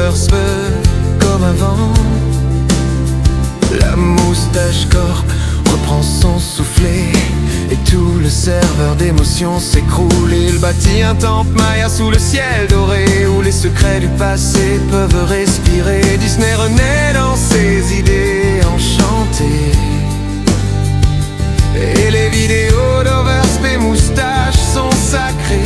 Overspell comme avant. La moustache corp reprend son soufflet et tout le serveur d'émotions s'écroule. Il bâtit un temple maya sous le ciel doré où les secrets du passé peuvent respirer. Disney renaît dans ses idées enchantées et les vidéos d'Overspell moustache sont sacrées.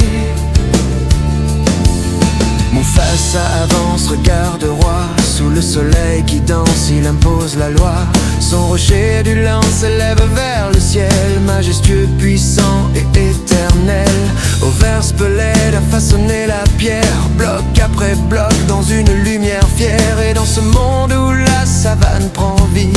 Mufasa avance, regard de roi, sous le soleil qui danse, il impose la loi. Son rocher du lin s'élève vers le ciel, majestueux, puissant et éternel. Overspell l'aide à façonner la pierre, bloc après bloc dans une lumière fière. Et dans ce monde où la savane prend vie,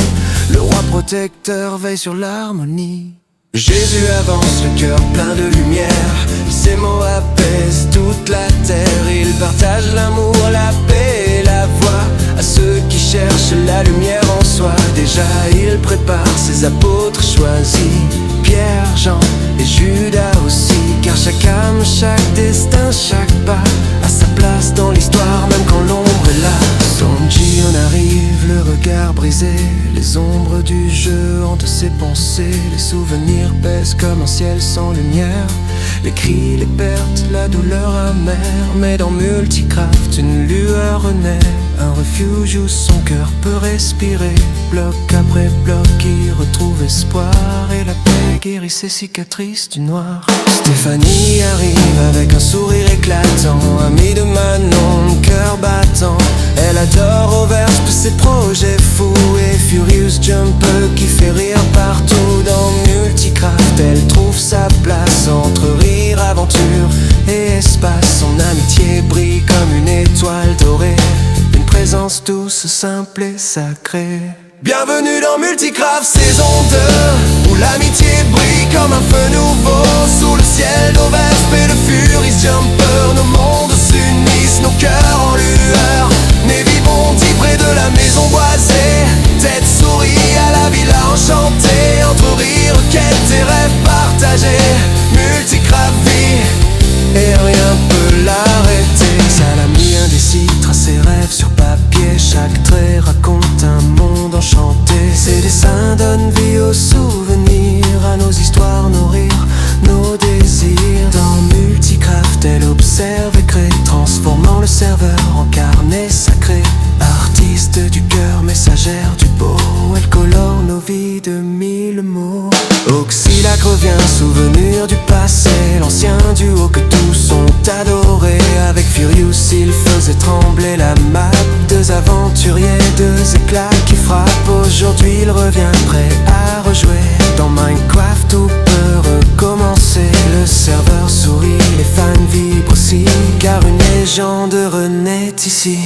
le roi protecteur veille sur l'harmonie. Jésus avance, le cœur plein de lumière, ses mots apaisent toute la terre. Il partage l'amour, la paix et la voix à ceux qui cherchent la lumière en soi. Déjà il prépare ses apôtres choisis, Pierre, Jean et Judas aussi. Car chaque âme, chaque destin, chaque pas a sa place dans l'histoire, même quand l'ombre est là. Sanji en arrive, le regard brisé, les ombres du jeu hantent ses pensées. Les souvenirs pèsent comme un ciel sans lumière, les cris, les pertes, la douleur amère. Mais dans Multicraft, une lueur renaît, un refuge où son cœur peut respirer. Bloc après bloc, il retrouve espoir et la paix guérit ses cicatrices du noir. Stéphanie arrive avec un sourire éclatant, amie de Manon, cœur battant. Elle adore Overspell, ses projets fous et Furious Jumper qui fait rire partout. Dans Multicraft, elle trouve sa place entre rire, aventure et espace. Son amitié brille comme une étoile dorée, une présence douce, simple et sacrée. Bienvenue dans Multicraft saison 2, où l'amitié brille comme un feu nouveau. Sous le ciel d'Overspell, le Furious Jumper, nos mondes s'unissent, nos cœurs en lueur. Navy bondit près de la maison boisée, tête sourit à la villa enchantée. Entre rire, quête et rêves partagés, Multicraft vit et rien peut l'arrêter. Salami indécis trace ses rêves sur papier, chaque trait raconte un monde enchanté. Ses dessins donnent vie aux souvenirs, à nos histoires, nos rires, nos désirs. Dans Multicraft, elle observe et crée, transformant le serveur en carnet sacré. Artiste du cœur, messagère du beau, elle colore nos vies de mille mots. Auxilac revient, souvenir du passé, l'ancien duo que tous ont adoré. Avec Furious, il faisait trembler la map. Deux aventuriers, deux éclats qui frappent. Aujourd'hui il revient prêt à rejouer. Dans Minecraft tout peut recommencer. Le serveur sourit, les fans vibrent aussi, car une légende renaît ici.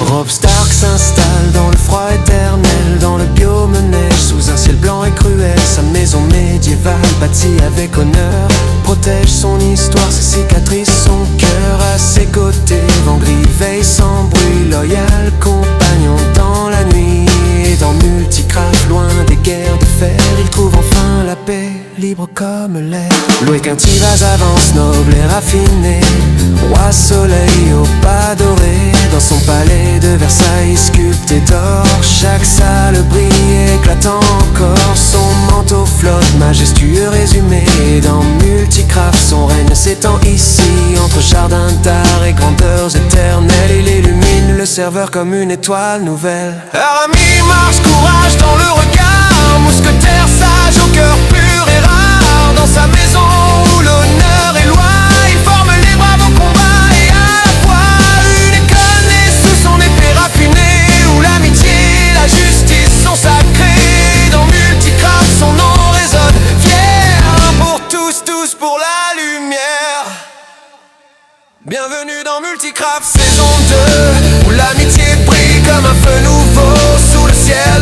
Robb Stark s'installe dans le froid éternel, dans le biome neige, sous un ciel blanc et cruel. Sa maison médiévale, bâtie avec honneur, protège son histoire, ses cicatrices, son cœur. À ses côtés, Vangri veille sans bruit, loyal compagnon dans la nuit. Et dans Multicraft, loin des guerres de fer, il trouve enfin la paix, libre comme l'air. Loué Quintivaz avance, noble et raffiné, roi soleil au pas doré. Dans son palais de Versailles sculpté d'or, chaque salle brille éclatant encore. Son manteau flotte, majestueux résumé. Dans Multicraft, son règne s'étend ici, entre jardins d'art et grandeurs éternelles. Il illumine le serveur comme une étoile nouvelle. Aramis marche, courage dans le regard, mousquetaire sage au cœur pur et rare. Dans sa maison où l'honneur est loi, il forme les braves au combat et à la fois une école née sous son épée raffinée, où l'amitié et la justice sont sacrées. Dans Multicraft, son nom résonne fier, pour tous, tous pour la lumière. Bienvenue dans Multicraft saison 2, où l'amitié brille comme un feu nouveau. Sous le ciel